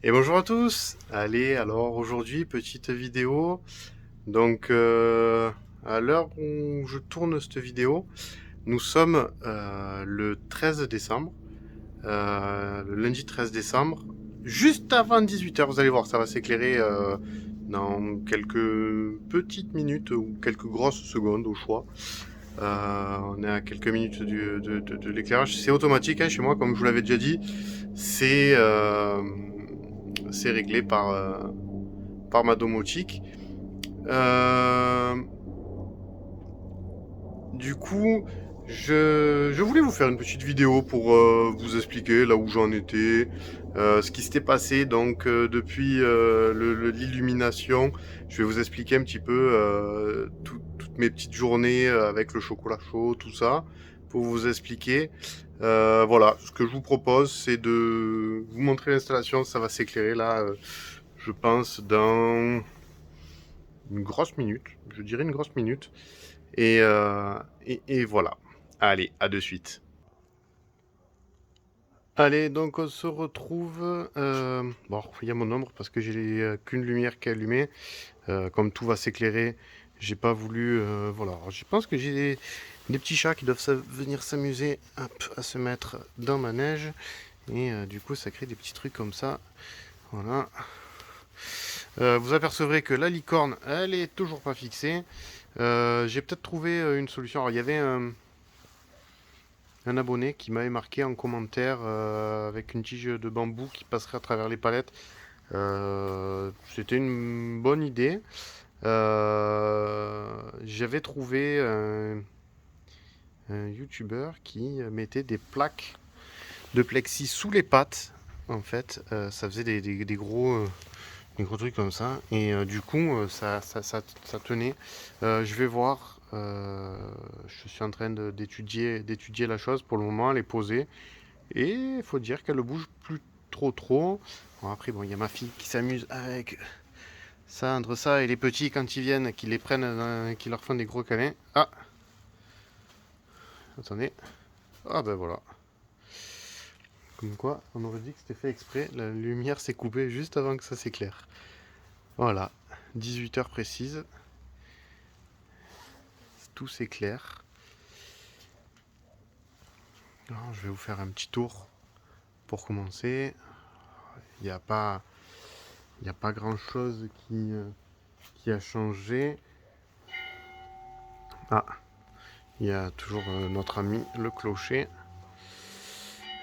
Et bonjour à tous. Allez, alors aujourd'hui, petite vidéo. Donc, à l'heure où je tourne cette vidéo, nous sommes le 13 décembre, le lundi 13 décembre, juste avant 18 h. Vous allez voir, ça va s'éclairer dans quelques petites minutes ou quelques grosses secondes au choix. On est à quelques minutes de l'éclairage. C'est automatique hein, chez moi, comme je vous l'avais déjà dit. C'est c'est réglé par ma domotique. Euh, du coup, je voulais vous faire une petite vidéo pour vous expliquer là où j'en étais, ce qui s'était passé donc depuis l'illumination. Je vais vous expliquer un petit peu toutes mes petites journées avec le chocolat chaud, tout ça, pour vous expliquer. Voilà, ce que je vous propose, c'est de vous montrer l'installation. Ça va s'éclairer là, je pense, dans une grosse minute. Je dirais une grosse minute. Et voilà. Allez, à de suite. Allez, donc on se retrouve. Bon, il y a mon ombre parce que j'ai qu'une lumière qui est allumée. Comme tout va s'éclairer, j'ai pas voulu. Voilà, alors, je pense que j'ai des petits chats qui doivent venir s'amuser à se mettre dans ma neige. Et du coup, ça crée des petits trucs comme ça. Voilà. Vous apercevrez que la licorne, elle est toujours pas fixée. J'ai peut-être trouvé une solution. Alors, il y avait un abonné qui m'avait marqué en commentaire avec une tige de bambou qui passerait à travers les palettes. C'était une bonne idée. J'avais trouvé un YouTuber qui mettait des plaques de plexi sous les pattes. En fait, ça faisait des gros trucs comme ça. Et du coup, ça tenait. Je vais voir. Je suis en train d'étudier la chose pour le moment, les poser. Et il faut dire qu'elle ne bouge plus trop. Bon, après, bon, il y a ma fille qui s'amuse avec ça, entre ça et les petits quand ils viennent, qui les prennent, qui leur font des gros câlins. Ah, attendez. Ah ben voilà. Comme quoi, on aurait dit que c'était fait exprès. La lumière s'est coupée juste avant que ça s'éclaire. Voilà. 18 heures précises. Tout s'éclaire. Alors, je vais vous faire un petit tour pour commencer. Il n'y a pas, il a pas grand chose qui a changé. Ah, il y a toujours notre ami le clocher.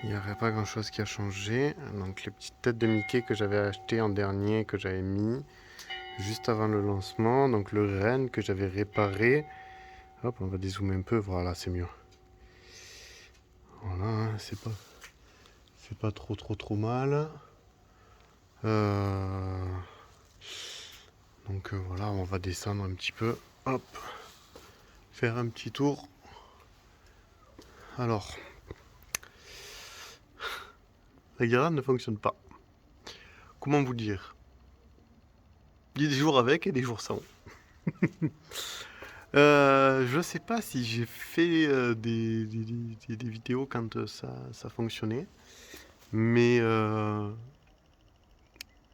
Il n'y aurait pas grand chose qui a changé. Donc les petites têtes de Mickey que j'avais achetées en dernier, que j'avais mis juste avant le lancement. Donc le renne que j'avais réparé. Hop, on va dézoomer un peu. Voilà, c'est mieux. Voilà, hein, c'est pas trop mal. Euh, donc voilà, on va descendre un petit peu. Hop, faire un petit tour. Alors, la guirlande ne fonctionne pas. Comment vous dire? Il y a des jours avec et des jours sans. Je sais pas si j'ai fait des vidéos quand ça fonctionnait, mais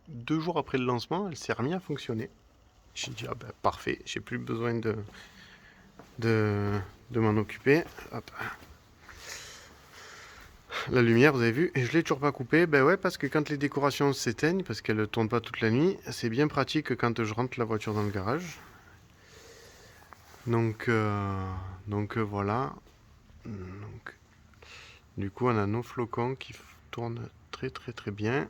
2 jours après le lancement, elle s'est remise à fonctionner. J'ai dit, ah ben parfait, j'ai plus besoin de, de m'en occuper. Hop. La lumière, vous avez vu, et je l'ai toujours pas coupée. Ben ouais, parce que quand les décorations s'éteignent, parce qu'elles ne tournent pas toute la nuit, c'est bien pratique quand je rentre la voiture dans le garage. Donc, voilà. Donc, du coup, on a nos flocons qui tournent très bien.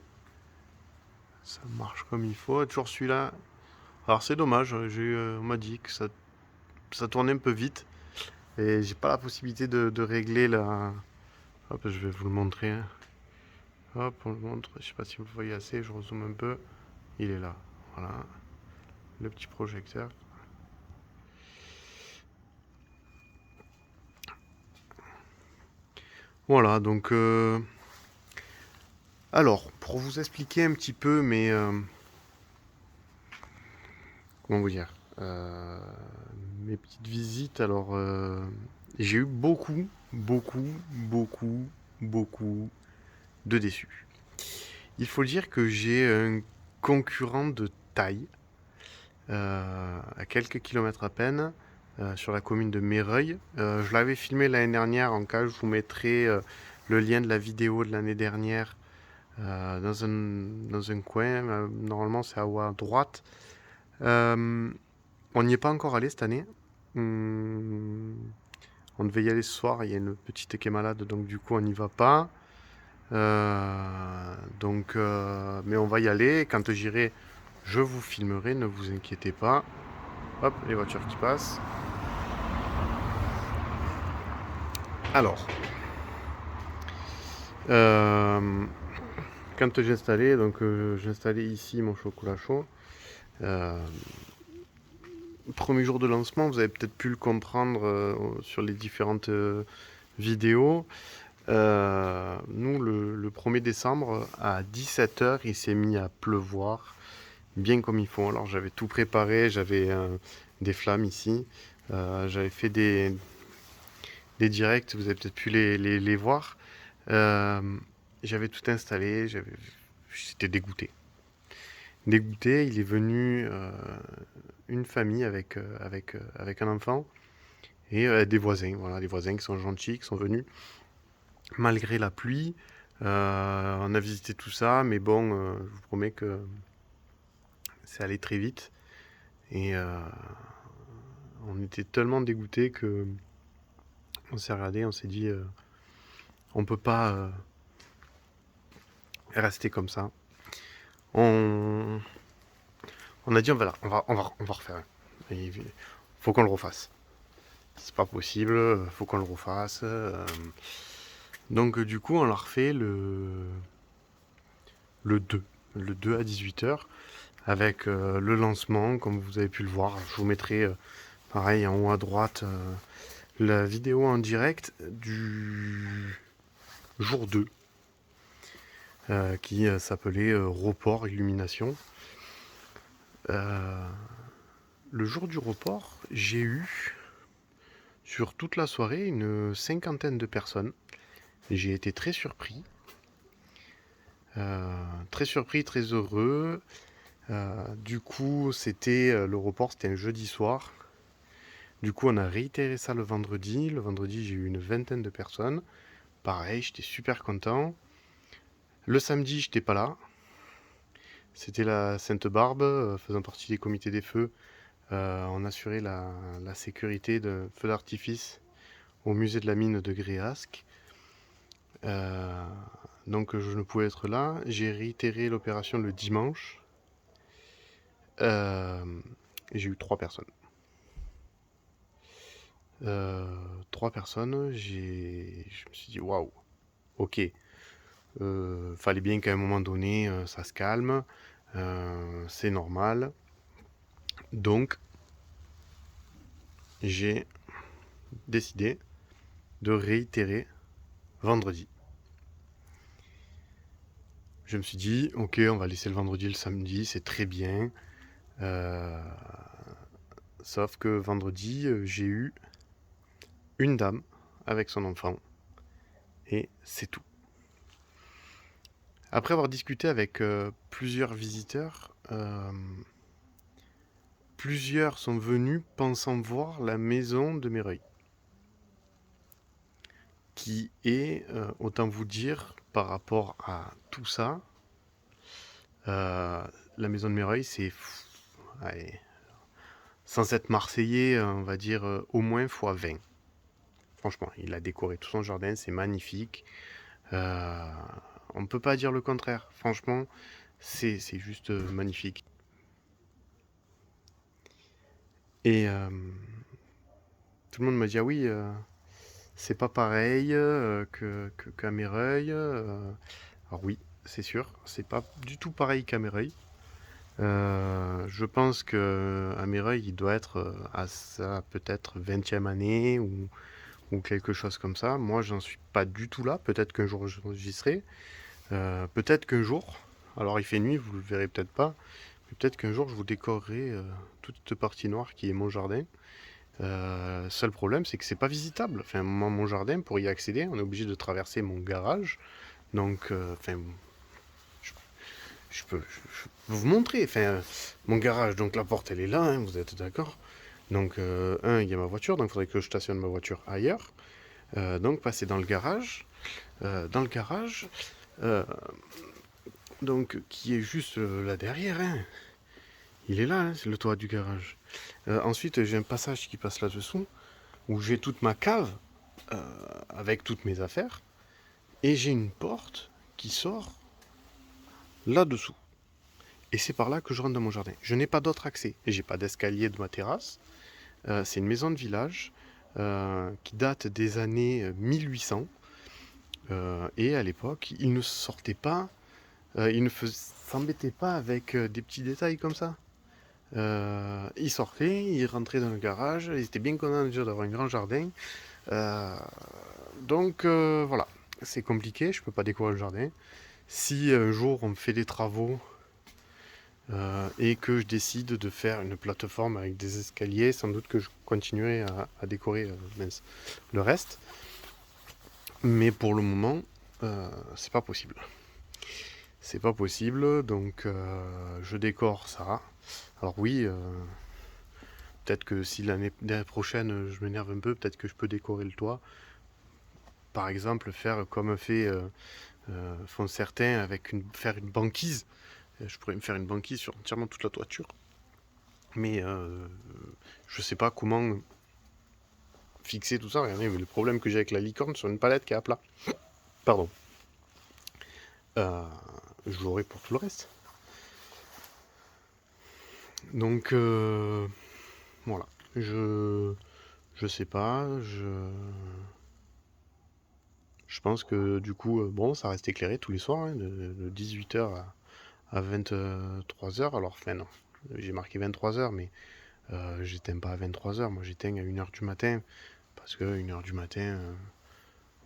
Ça marche comme il faut. Toujours celui-là. Alors c'est dommage, on m'a dit que ça tournait un peu vite. Et j'ai pas la possibilité de régler la. Hop, je vais vous le montrer, hein. Hop, on le montre. Je sais pas si vous le voyez assez, je rezoome un peu. Il est là. Voilà. Le petit projecteur. Voilà, donc alors, pour vous expliquer un petit peu, mais comment vous dire, mes petites visites. Alors, j'ai eu beaucoup de déçus. Il faut dire que j'ai un concurrent de taille, à quelques kilomètres à peine, sur la commune de Méreuil. Je l'avais filmé l'année dernière, en cas je vous mettrai le lien de la vidéo de l'année dernière dans un coin. Normalement c'est à haut à droite. On n'y est pas encore allé cette année. Hum, on devait y aller ce soir, il y a une petite qui est malade, donc du coup on n'y va pas. Mais on va y aller. Quand j'irai, je vous filmerai, ne vous inquiétez pas. Hop, les voitures qui passent. Alors, euh, quand j'ai installé, j'ai installé ici mon chocolat chaud. Euh, Premier jour de lancement, vous avez peut-être pu le comprendre sur les différentes vidéos. Nous, le 1er décembre, à 17 h, il s'est mis à pleuvoir, bien comme il faut. Alors j'avais tout préparé, j'avais des flammes ici. J'avais fait des directs, vous avez peut-être pu les voir. Euh, J'avais tout installé, j'étais dégoûté. Dégoûté, il est venu une famille avec un enfant et des voisins. Voilà, des voisins qui sont gentils, qui sont venus malgré la pluie. On a visité tout ça, mais bon, je vous promets que c'est allé très vite. Et on était tellement dégoûtés que on s'est regardé, on s'est dit, on peut pas rester comme ça. On, on a dit, on va refaire. Il faut qu'on le refasse. C'est pas possible, faut qu'on le refasse. Donc du coup, on l'a refait le 2. Le 2 à 18 h avec le lancement, comme vous avez pu le voir. Je vous mettrai, pareil, en haut à droite, la vidéo en direct du jour 2, qui s'appelait Report Illumination. Le jour du report, j'ai eu sur toute la soirée une cinquantaine de personnes. J'ai été très surpris, très heureux. Du coup, le report, c'était un jeudi soir. Du coup, on a réitéré ça le vendredi. Le vendredi, j'ai eu une vingtaine de personnes. Pareil, j'étais super content. Le samedi, j'étais pas là. C'était la Sainte-Barbe, faisant partie des comités des feux. On assurait la sécurité de feux d'artifice au musée de la mine de Gréasque. Donc je ne pouvais être là. J'ai réitéré l'opération le dimanche. Et j'ai eu 3 personnes. 3 personnes, je me suis dit waouh, ok. Fallait bien qu'à un moment donné ça se calme. C'est normal. Donc j'ai décidé de réitérer vendredi. Je me suis dit, ok, on va laisser le vendredi et le samedi, c'est très bien. Sauf que vendredi, j'ai eu une dame avec son enfant. Et c'est tout. Après avoir discuté avec plusieurs visiteurs, plusieurs sont venus pensant voir la maison de Méreuil. Qui est, autant vous dire, par rapport à tout ça, la maison de Méreuil, c'est... Allez, sans être marseillais, on va dire au moins fois 20. Franchement, il a décoré tout son jardin, c'est magnifique. On ne peut pas dire le contraire. Franchement, c'est juste magnifique. Et tout le monde m'a dit, ah oui, c'est pas pareil qu'à Méreuil. Alors oui, c'est sûr, c'est pas du tout pareil qu'à Méreuil. Je pense qu'à Méreuil, il doit être à sa peut-être 20e année ou quelque chose comme ça. Moi, j'en suis pas du tout là. Peut-être qu'un jour j'y serai. Peut-être qu'un jour, alors il fait nuit, vous le verrez peut-être pas, mais peut-être qu'un jour je vous décorerai toute cette partie noire qui est mon jardin. Seul problème, c'est que c'est pas visitable. Enfin, mon jardin, pour y accéder, on est obligé de traverser mon garage. Donc, enfin, je peux vous montrer. Enfin, mon garage, donc la porte, elle est là, hein, vous êtes d'accord? Donc, il y a ma voiture, donc il faudrait que je stationne ma voiture ailleurs. Donc, passer dans le garage. Dans le garage, euh, donc, qui est juste là derrière, hein. Il est là, hein, c'est le toit du garage. Ensuite, j'ai un passage qui passe là-dessous, où j'ai toute ma cave, avec toutes mes affaires. Et j'ai une porte qui sort là-dessous. Et c'est par là que je rentre dans mon jardin. Je n'ai pas d'autre accès. Et j'ai pas d'escalier de ma terrasse. C'est une maison de village qui date des années 1800. Et à l'époque, ils ne sortaient pas, ils ne s'embêtaient pas avec des petits détails comme ça. Ils sortaient, ils rentraient dans le garage, ils étaient bien contents déjà d'avoir un grand jardin. Euh, donc voilà, c'est compliqué, je peux pas décorer le jardin. Si un jour on me fait des travaux et que je décide de faire une plateforme avec des escaliers, sans doute que je continuerai à décorer le reste. Mais pour le moment, c'est pas possible. C'est pas possible, donc je décore ça. Alors oui, peut-être que si l'année prochaine je m'énerve un peu, peut-être que je peux décorer le toit. Par exemple, faire comme font certains avec faire une banquise. Je pourrais me faire une banquise sur entièrement toute la toiture. Mais je sais pas comment fixer tout ça. Regardez, mais le problème que j'ai avec la licorne sur une palette qui est à plat. Pardon. Euh, je l'aurai pour tout le reste. Donc voilà. Je sais pas. Je pense que du coup, bon, ça reste éclairé tous les soirs, hein, de 18h à 23h. Alors, enfin non, j'ai marqué 23h, mais j'éteins pas à 23h. Moi, j'éteins à 1h du matin. Parce que 1h du matin,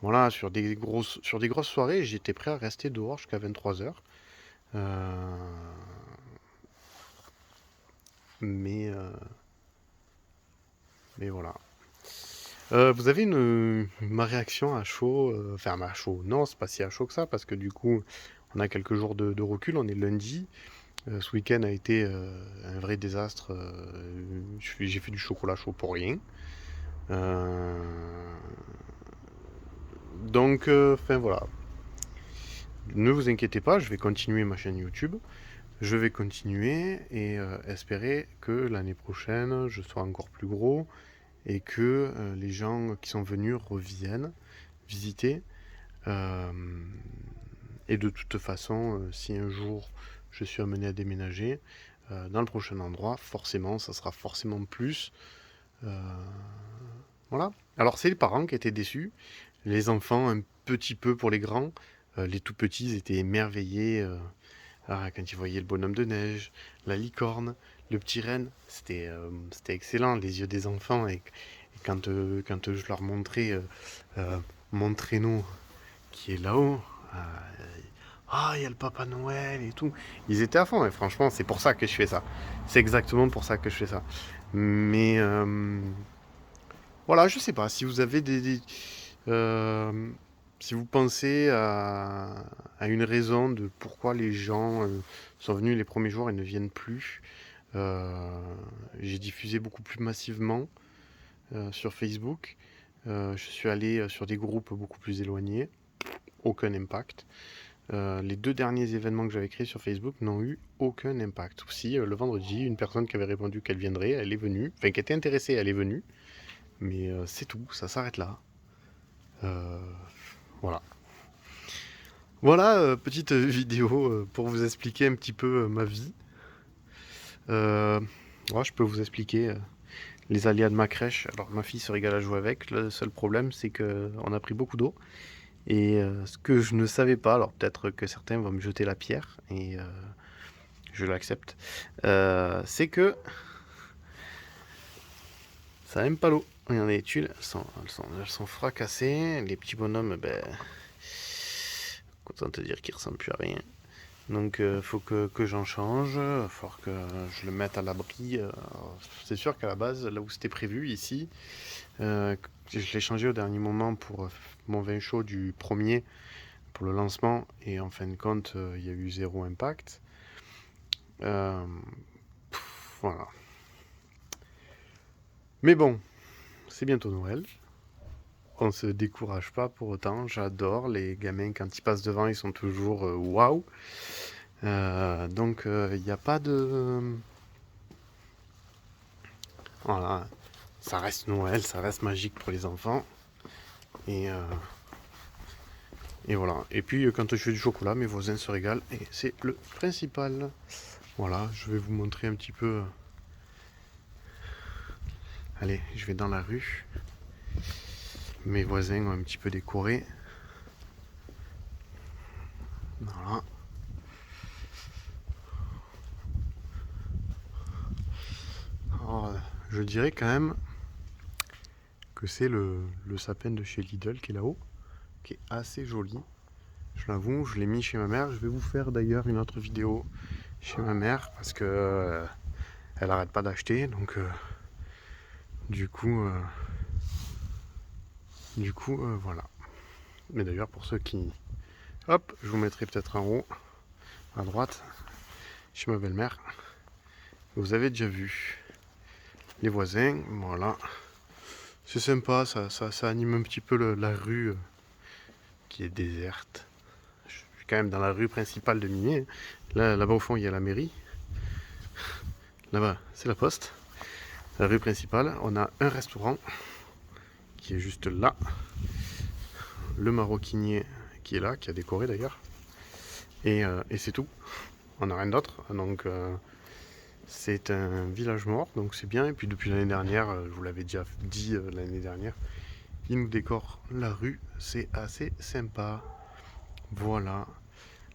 voilà, sur des grosses soirées, j'étais prêt à rester dehors jusqu'à 23h. Mais, euh, mais voilà. Vous avez ma réaction à chaud, enfin à chaud, non, c'est pas si à chaud que ça, parce que du coup, on a quelques jours de recul, on est lundi. Ce week-end a été un vrai désastre. J'ai fait du chocolat chaud pour rien. Euh, enfin voilà. Ne vous inquiétez pas, je vais continuer ma chaîne YouTube. Je vais continuer et espérer que l'année prochaine, je sois encore plus gros et que les gens qui sont venus reviennent visiter. Euh, et de toute façon, si un jour je suis amené à déménager dans le prochain endroit, forcément, ça sera forcément plus. Euh, voilà. Alors, c'est les parents qui étaient déçus, les enfants un petit peu pour les grands. Les tout petits ils étaient émerveillés quand ils voyaient le bonhomme de neige, la licorne, le petit renne. C'était excellent, les yeux des enfants. Et quand je leur montrais mon traîneau qui est là-haut. Euh, ah, il y a le Papa Noël et tout. Ils étaient à fond, et franchement, c'est pour ça que je fais ça. C'est exactement pour ça que je fais ça. Mais voilà, je sais pas. Si vous avez euh, si vous pensez à une raison de pourquoi les gens sont venus les premiers jours et ne viennent plus, euh, j'ai diffusé beaucoup plus massivement sur Facebook. Je suis allé sur des groupes beaucoup plus éloignés. Aucun impact. Les deux derniers événements que j'avais créés sur Facebook n'ont eu aucun impact. Si le vendredi, une personne qui avait répondu qu'elle viendrait, elle est venue. Enfin, qui était intéressée, elle est venue. Mais c'est tout, ça s'arrête là. Euh, voilà. Voilà, petite vidéo pour vous expliquer un petit peu ma vie. Ouais, je peux vous expliquer les aléas de ma crèche. Alors, ma fille se régale à jouer avec. Le seul problème, c'est qu'on a pris beaucoup d'eau. Et ce que je ne savais pas, alors peut-être que certains vont me jeter la pierre, et je l'accepte, c'est que ça aime pas l'eau. Regardez les tuiles, elles sont fracassées. Les petits bonhommes, ben, content de te dire qu'ils ressemblent plus à rien. Donc faut que j'en change, il va falloir que je le mette à l'abri. C'est sûr qu'à la base, là où c'était prévu, ici, euh, je l'ai changé au dernier moment pour mon vin chaud du premier, pour le lancement, et en fin de compte, il y a eu zéro impact. Euh, voilà. Mais bon, c'est bientôt Noël. On se décourage pas pour autant. J'adore les gamins quand ils passent devant, ils sont toujours waouh. Donc il n'y a pas de voilà. Ça reste Noël, ça reste magique pour les enfants. Et, euh, et voilà. Et puis quand je fais du chocolat, mes voisins se régalent et c'est le principal. Voilà, je vais vous montrer un petit peu. Allez, je vais dans la rue. Mes voisins ont un petit peu décoré. Voilà. Alors, je dirais quand même que c'est le sapin de chez Lidl qui est là-haut, qui est assez joli. Je l'avoue, je l'ai mis chez ma mère. Je vais vous faire d'ailleurs une autre vidéo chez ma mère parce que elle arrête pas d'acheter. Donc du coup, euh, voilà. Mais d'ailleurs pour ceux qui... Hop, je vous mettrai peut-être en haut, à droite, chez ma belle-mère. Vous avez déjà vu les voisins, voilà. C'est sympa, ça anime un petit peu la rue qui est déserte. Je suis quand même dans la rue principale de Minier. Là-bas au fond, il y a la mairie. Là-bas, c'est la poste. La rue principale, on a un restaurant qui est juste là. Le maroquinier qui est là, qui a décoré d'ailleurs. Et c'est tout. On n'a rien d'autre. Donc c'est un village mort, donc c'est bien. Et puis depuis l'année dernière, je vous l'avais déjà dit l'année dernière, ils nous décorent la rue. C'est assez sympa. Voilà.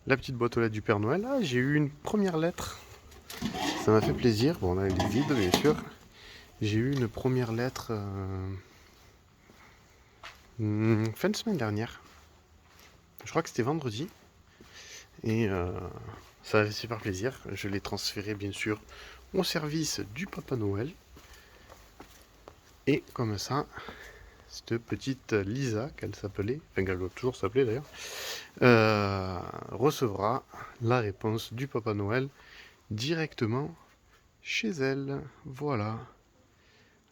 La petite boîte aux lettres du Père Noël. Ah, j'ai eu une première lettre. Ça m'a fait plaisir. Bon, on a des vides, bien sûr. J'ai eu une première lettre fin de semaine dernière. Je crois que c'était vendredi. Et ça a fait super plaisir. Je l'ai transféré, bien sûr, au service du Papa Noël. Et comme ça, cette petite Lisa, qu'elle s'appelait, enfin qu'elle doit toujours s'appeler d'ailleurs, recevra la réponse du Papa Noël directement chez elle. Voilà.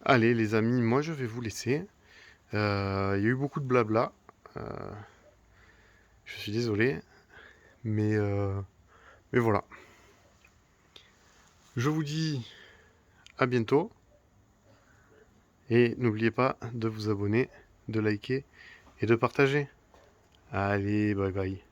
Allez les amis, moi je vais vous laisser. Il y a eu beaucoup de blabla. Euh, je suis désolé, mais voilà. Je vous dis à bientôt. Et n'oubliez pas de vous abonner, de liker et de partager. Allez, bye bye.